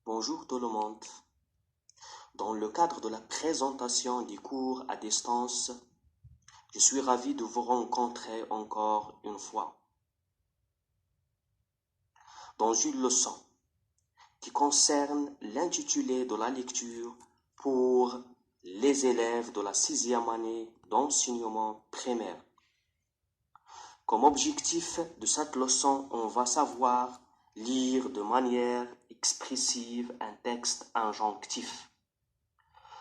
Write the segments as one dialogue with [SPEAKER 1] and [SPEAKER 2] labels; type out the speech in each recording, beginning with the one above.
[SPEAKER 1] Bonjour tout le monde. Dans le cadre de la présentation des cours à distance, je suis ravi de vous rencontrer encore une fois dans une leçon qui concerne l'intitulé de la lecture pour les élèves de la 6e année d'enseignement primaire. Comme objectif de cette leçon, on va savoir lire de manière expressive un texte injonctif.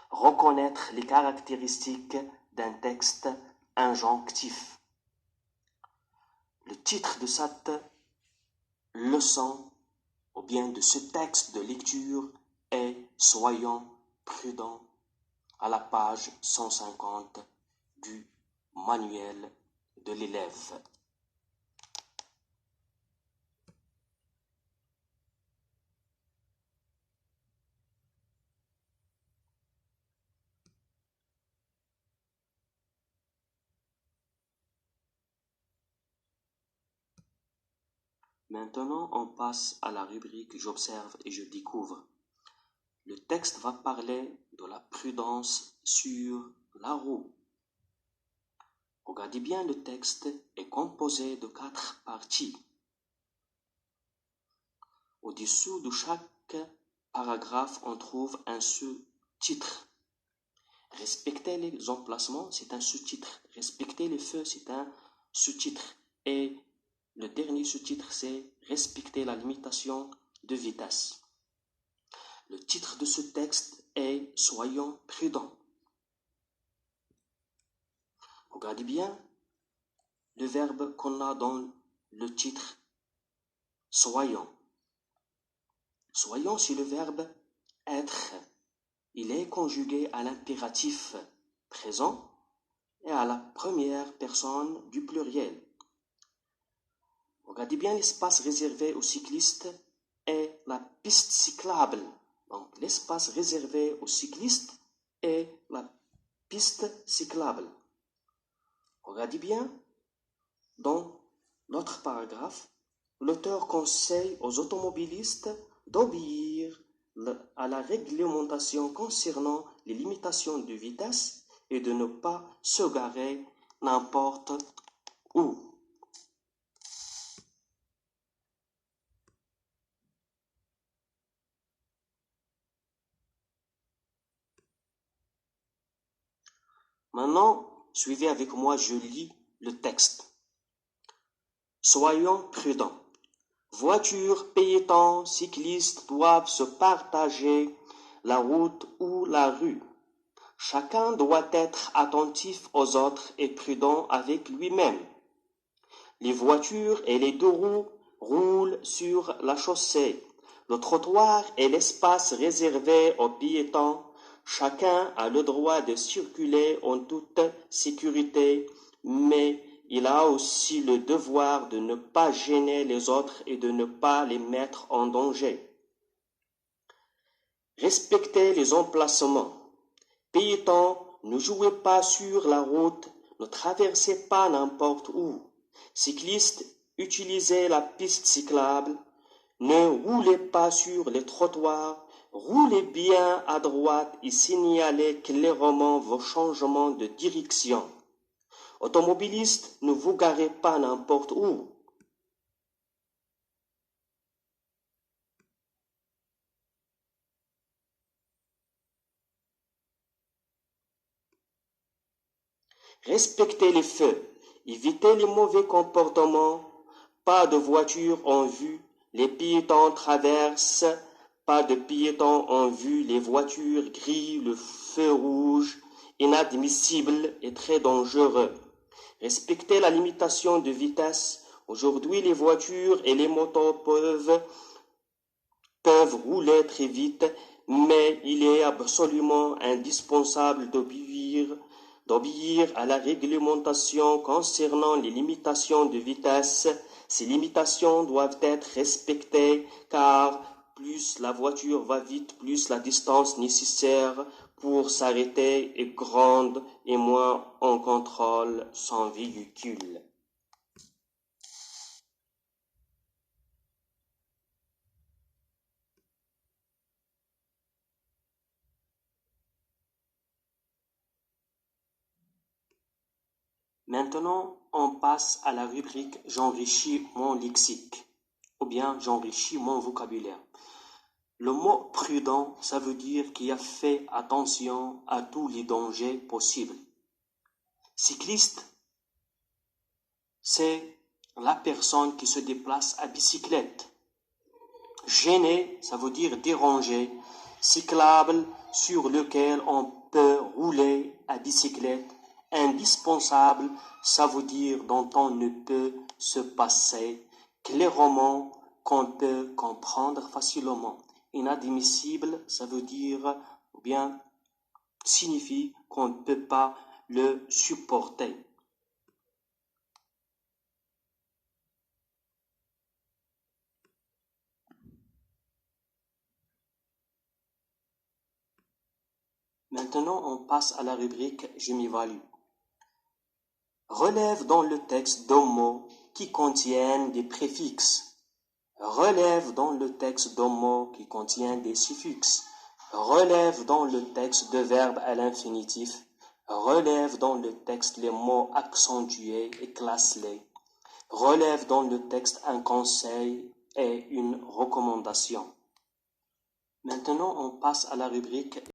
[SPEAKER 1] Reconnaître les caractéristiques d'un texte injonctif. Le titre de cette leçon, ou bien de ce texte de lecture, est « Soyons prudents » à la page 150 du manuel de l'élève. Maintenant, on passe à la rubrique « J'observe et je découvre ». Le texte va parler de la prudence sur la roue. Regardez bien, le texte est composé de 4 parties. Au-dessous de chaque paragraphe, on trouve un sous-titre. Respecter les emplacements, c'est un sous-titre. Respecter les feux, c'est un sous-titre. Et le dernier sous-titre, c'est respecter la limitation de vitesse. Le titre de ce texte est « Soyons prudents ». Regardez bien le verbe qu'on a dans le titre « Soyons ». Soyons, c'est le verbe « être ». Il est conjugué à l'impératif présent et à la première personne du pluriel. Regardez bien l'espace réservé aux cyclistes et la piste cyclable. Donc, l'espace réservé aux cyclistes et la piste cyclable. Regardez bien, dans notre paragraphe, l'auteur conseille aux automobilistes d'obéir à la réglementation concernant les limitations de vitesse et de ne pas se garer n'importe où. Maintenant, suivez avec moi, je lis le texte. Soyons prudents. Voitures, piétons, cyclistes doivent se partager la route ou la rue. Chacun doit être attentif aux autres et prudent avec lui-même. Les voitures et les deux roues roulent sur la chaussée. Le trottoir est l'espace réservé aux piétons. Chacun a le droit de circuler en toute sécurité, mais il a aussi le devoir de ne pas gêner les autres et de ne pas les mettre en danger. Respectez les emplacements. Piétons, ne jouez pas sur la route, ne traversez pas n'importe où. Cyclistes, utilisez la piste cyclable. Ne roulez pas sur les trottoirs. Roulez bien à droite et signalez clairement vos changements de direction. Automobilistes, ne vous garez pas n'importe où. Respectez les feux. Évitez les mauvais comportements. Pas de voiture en vue. Les piétons traversent. Pas de piétons en vue. Les voitures grillent le feu rouge. Inadmissible et très dangereux. Respectez la limitation de vitesse. Aujourd'hui, les voitures et les motos peuvent rouler très vite, mais il est absolument indispensable d'obéir à la réglementation concernant les limitations de vitesse. Ces limitations doivent être respectées car plus la voiture va vite, plus la distance nécessaire pour s'arrêter est grande et moins on contrôle son véhicule. Maintenant, on passe à la rubrique « J'enrichis mon lexique » ou bien « J'enrichis mon vocabulaire ». Le mot « prudent », ça veut dire qu'il a fait attention à tous les dangers possibles. Cycliste, c'est la personne qui se déplace à bicyclette. Gêné, ça veut dire dérangé. Cyclable, sur lequel on peut rouler à bicyclette. Indispensable, ça veut dire dont on ne peut se passer. Clairement, qu'on peut comprendre facilement. Inadmissible, ça veut dire, ou bien signifie qu'on ne peut pas le supporter. Maintenant, on passe à la rubrique « Je m'évalue ». Relève dans le texte deux mots qui contiennent des préfixes. Relève dans le texte deux mots qui contiennent des suffixes. Relève dans le texte deux verbes à l'infinitif. Relève dans le texte les mots accentués et classe-les. Relève dans le texte un conseil et une recommandation. Maintenant, on passe à la rubrique